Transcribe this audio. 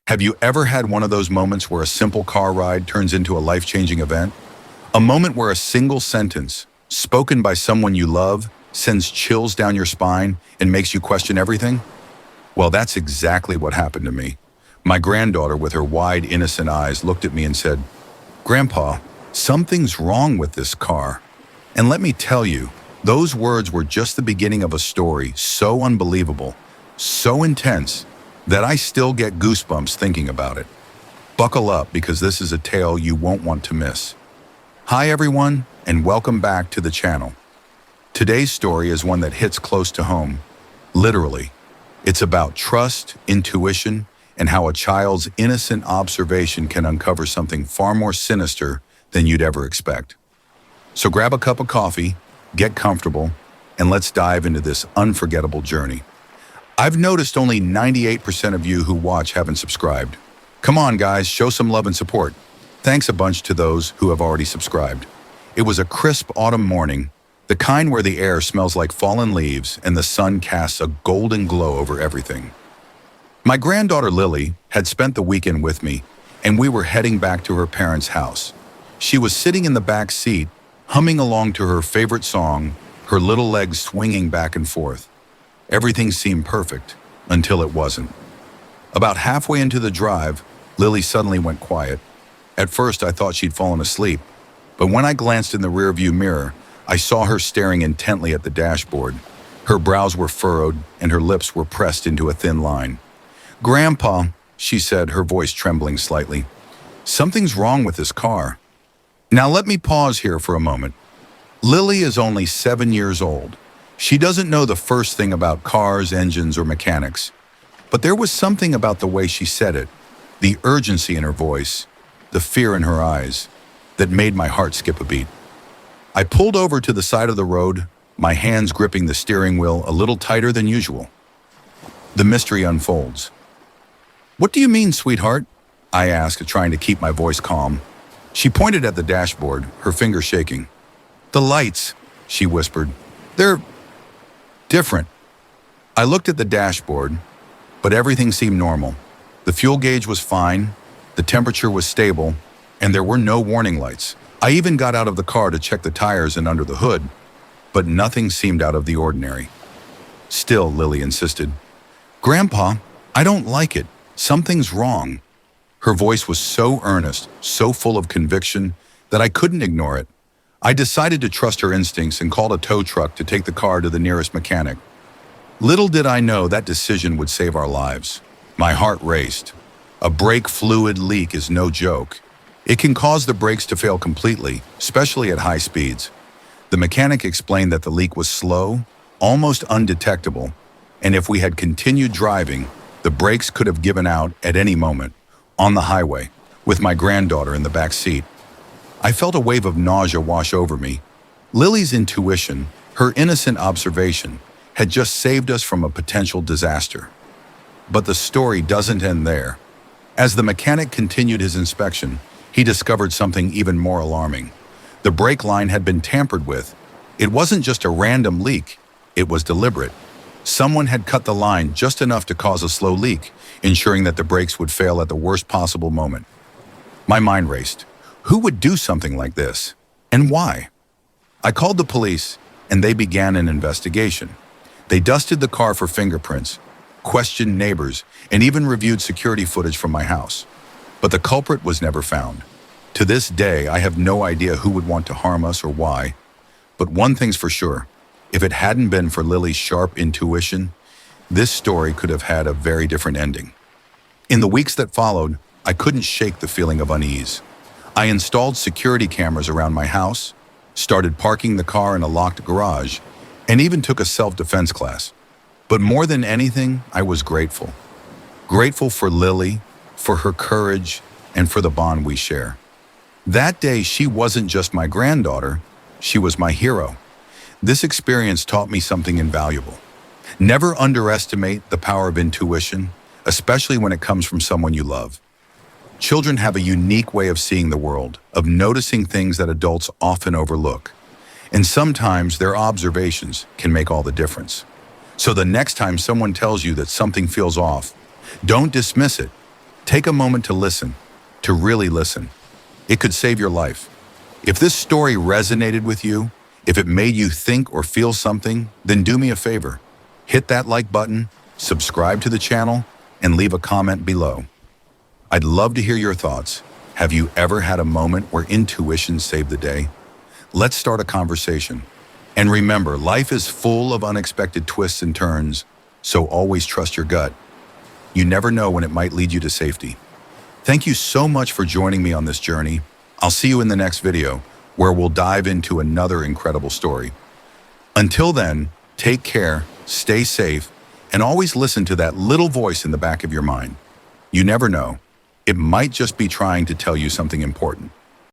Have you ever had one of those moments where a simple car ride turns into a life-changing event? A moment where a single sentence, spoken by someone you love, sends chills down your spine and makes you question everything? Well, that's exactly what happened to me. My granddaughter, with her wide, innocent eyes, looked at me and said, "Grandpa, something's wrong with this car." And let me tell you, those words were just the beginning of a story so unbelievable, so intense, that I still get goosebumps thinking about it. Buckle up, because this is a tale you won't want to miss. Hi everyone, and welcome back to the channel. Today's story is one that hits close to home. Literally, it's about trust, intuition, and how a child's innocent observation can uncover something far more sinister than you'd ever expect. So grab a cup of coffee, get comfortable, and let's dive into this unforgettable journey. I've noticed only 98% of you who watch haven't subscribed. Come on guys, show some love and support. Thanks a bunch to those who have already subscribed. It was a crisp autumn morning, the kind where the air smells like fallen leaves and the sun casts a golden glow over everything. My granddaughter Lily had spent the weekend with me, and we were heading back to her parents' house. She was sitting in the back seat, humming along to her favorite song, her little legs swinging back and forth. Everything seemed perfect, until it wasn't. About halfway into the drive, Lily suddenly went quiet. At first, I thought she'd fallen asleep, but when I glanced in the rearview mirror, I saw her staring intently at the dashboard. Her brows were furrowed, and her lips were pressed into a thin line. "Grandpa," she said, her voice trembling slightly, "something's wrong with this car." Now let me pause here for a moment. Lily is only 7 years old. She doesn't know the first thing about cars, engines, or mechanics. But there was something about the way she said it, the urgency in her voice, the fear in her eyes, that made my heart skip a beat. I pulled over to the side of the road, my hands gripping the steering wheel a little tighter than usual. The mystery unfolds. "What do you mean, sweetheart?" I asked, trying to keep my voice calm. She pointed at the dashboard, her finger shaking. "The lights," she whispered. "They're different." I looked at the dashboard, but everything seemed normal. The fuel gauge was fine, the temperature was stable, and there were no warning lights. I even got out of the car to check the tires and under the hood, but nothing seemed out of the ordinary. Still, Lily insisted. "Grandpa, I don't like it. Something's wrong." Her voice was so earnest, so full of conviction, that I couldn't ignore it. I decided to trust her instincts and called a tow truck to take the car to the nearest mechanic. Little did I know that decision would save our lives. My heart raced. A brake fluid leak is no joke. It can cause the brakes to fail completely, especially at high speeds. The mechanic explained that the leak was slow, almost undetectable, and if we had continued driving, the brakes could have given out at any moment, on the highway, with my granddaughter in the back seat. I felt a wave of nausea wash over me. Lily's intuition, her innocent observation, had just saved us from a potential disaster. But the story doesn't end there. As the mechanic continued his inspection, he discovered something even more alarming. The brake line had been tampered with. It wasn't just a random leak, it was deliberate. Someone had cut the line just enough to cause a slow leak, ensuring that the brakes would fail at the worst possible moment. My mind raced. Who would do something like this? And why? I called the police, and they began an investigation. They dusted the car for fingerprints, questioned neighbors, and even reviewed security footage from my house. But the culprit was never found. To this day, I have no idea who would want to harm us or why. But one thing's for sure, if it hadn't been for Lily's sharp intuition, this story could have had a very different ending. In the weeks that followed, I couldn't shake the feeling of unease. I installed security cameras around my house, started parking the car in a locked garage, and even took a self-defense class. But more than anything, I was grateful. Grateful for Lily, for her courage, and for the bond we share. That day, she wasn't just my granddaughter, she was my hero. This experience taught me something invaluable. Never underestimate the power of intuition, especially when it comes from someone you love. Children have a unique way of seeing the world, of noticing things that adults often overlook. And sometimes their observations can make all the difference. So the next time someone tells you that something feels off, don't dismiss it. Take a moment to listen, to really listen. It could save your life. If this story resonated with you, if it made you think or feel something, then do me a favor. Hit that like button, subscribe to the channel, and leave a comment below. I'd love to hear your thoughts. Have you ever had a moment where intuition saved the day? Let's start a conversation. And remember, life is full of unexpected twists and turns, so always trust your gut. You never know when it might lead you to safety. Thank you so much for joining me on this journey. I'll see you in the next video, where we'll dive into another incredible story. Until then, take care, stay safe, and always listen to that little voice in the back of your mind. You never know. It might just be trying to tell you something important.